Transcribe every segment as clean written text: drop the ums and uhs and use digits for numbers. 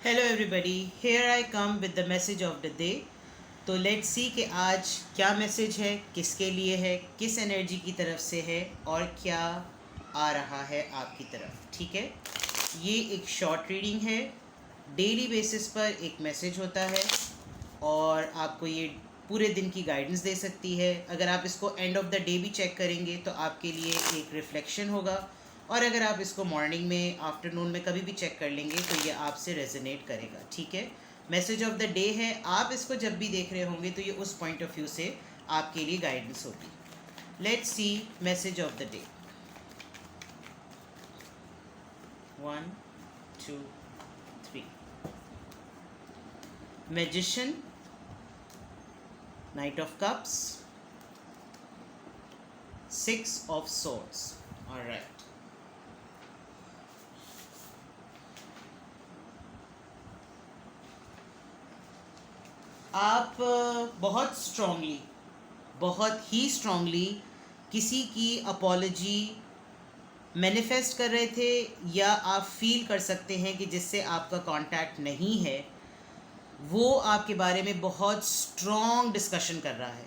Hello everybody, here I come with the message of the day. तो let's see कि आज क्या message है, किसके लिए है, किस एनर्जी की तरफ से है और क्या आ रहा है आपकी तरफ। ठीक है, ये एक शॉर्ट रीडिंग है। डेली बेसिस पर एक मैसेज होता है और आपको ये पूरे दिन की गाइडेंस दे सकती है। अगर आप इसको एंड ऑफ द डे भी चेक करेंगे तो आपके लिए एक रिफ्लेक्शन होगा, और अगर आप इसको मॉर्निंग में, आफ्टरनून में कभी भी चेक कर लेंगे तो ये आपसे रेजोनेट करेगा। ठीक है, मैसेज ऑफ द डे है। आप इसको जब भी देख रहे होंगे तो ये उस पॉइंट ऑफ व्यू से आपके लिए गाइडेंस होगी। Let's see message of the day. 1 2 3 magician, Knight of Cups, Six of Swords. All right. आप बहुत ही स्ट्रांगली किसी की अपॉलॉजी मैनिफेस्ट कर रहे थे, या आप फील कर सकते हैं कि जिससे आपका कांटेक्ट नहीं है वो आपके बारे में बहुत स्ट्रॉन्ग डिस्कशन कर रहा है।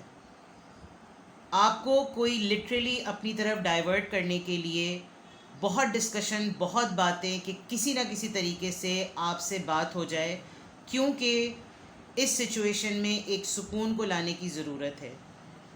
आपको कोई लिटरली अपनी तरफ डाइवर्ट करने के लिए बहुत डिस्कशन, बहुत बातें कि किसी ना किसी तरीके से आपसे बात हो जाए, क्योंकि इस सिचुएशन में एक सुकून को लाने की ज़रूरत है।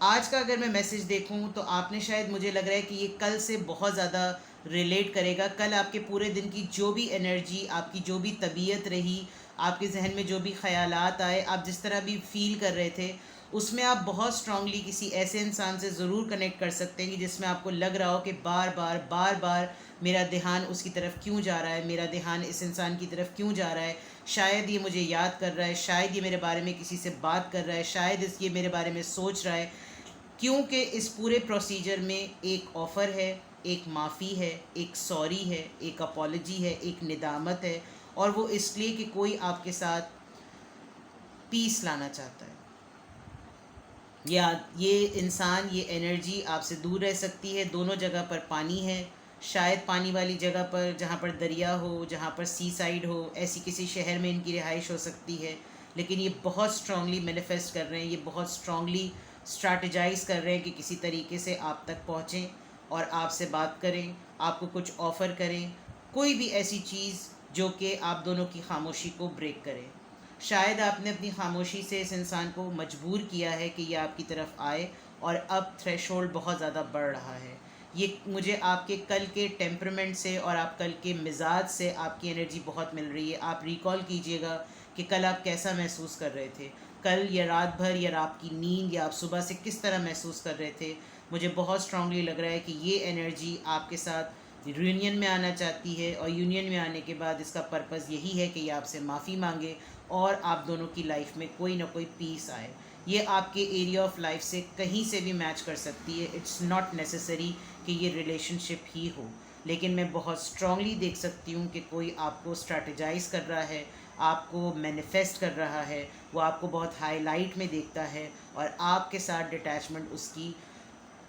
आज का अगर मैं मैसेज देखूं तो आपने शायद, मुझे लग रहा है कि ये कल से बहुत ज़्यादा रिलेट करेगा। कल आपके पूरे दिन की जो भी एनर्जी, आपकी जो भी तबीयत रही, आपके जहन में जो भी ख़यालात आए, आप जिस तरह भी फील कर रहे थे, उसमें आप बहुत स्ट्रांगली किसी ऐसे इंसान से ज़रूर कनेक्ट कर सकते हैं कि जिसमें आपको लग रहा हो कि बार बार मेरा ध्यान उसकी तरफ क्यों जा रहा है, मेरा ध्यान इस इंसान की तरफ क्यों जा रहा है। शायद ये मुझे याद कर रहा है, शायद ये मेरे बारे में किसी से बात कर रहा है, शायद ये मेरे बारे में सोच रहा है। क्योंकि इस पूरे प्रोसीजर में एक ऑफ़र है, एक माफ़ी है, एक सॉरी है, एक अपॉलॉजी है, एक निदामत है, और वो इसलिए कि कोई आपके साथ पीस लाना चाहता है। या ये इंसान, ये एनर्जी आपसे दूर रह सकती है। दोनों जगह पर पानी है, शायद पानी वाली जगह पर, जहाँ पर दरिया हो, जहाँ पर सी साइड हो, ऐसी किसी शहर में इनकी रिहाइश हो सकती है। लेकिन ये बहुत स्ट्रांगली मैनिफेस्ट कर रहे हैं, ये बहुत स्ट्रांगली स्ट्रैटेजाइज कर रहे हैं कि किसी तरीके से आप तक पहुँचें और आपसे बात करें, आपको कुछ ऑफ़र करें, कोई भी ऐसी चीज़ जो कि आप दोनों की खामोशी को ब्रेक करे। शायद आपने अपनी खामोशी से इस इंसान को मजबूर किया है कि ये आपकी तरफ आए, और अब थ्रेशोल्ड बहुत ज़्यादा बढ़ रहा है। ये मुझे आपके कल के टेम्परमेंट से और आप कल के मिजाज से आपकी एनर्जी बहुत मिल रही है। आप रिकॉल कीजिएगा कि कल आप कैसा महसूस कर रहे थे, कल या रात भर या आपकी नींद या आप सुबह से किस तरह महसूस कर रहे थे। मुझे बहुत स्ट्रांगली लग रहा है कि ये एनर्जी आपके साथ यूनियन में आना चाहती है, और यूनियन में आने के बाद इसका पर्पज़ यही है कि ये आपसे माफ़ी मांगे और आप दोनों की लाइफ में कोई ना कोई पीस आए। ये आपके एरिया ऑफ लाइफ से कहीं से भी मैच कर सकती है। इट्स नॉट नेसेसरी कि ये रिलेशनशिप ही हो, लेकिन मैं बहुत स्ट्रांगली देख सकती हूँ कि कोई आपको स्ट्रैटेजाइज कर रहा है, आपको मैनिफेस्ट कर रहा है, वो आपको बहुत हाईलाइट में देखता है, और आपके साथ डिटैचमेंट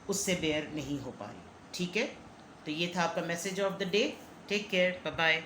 उससे बेयर नहीं हो पा रही। ठीक है, तो ये था आपका message of the day. Take care, bye bye.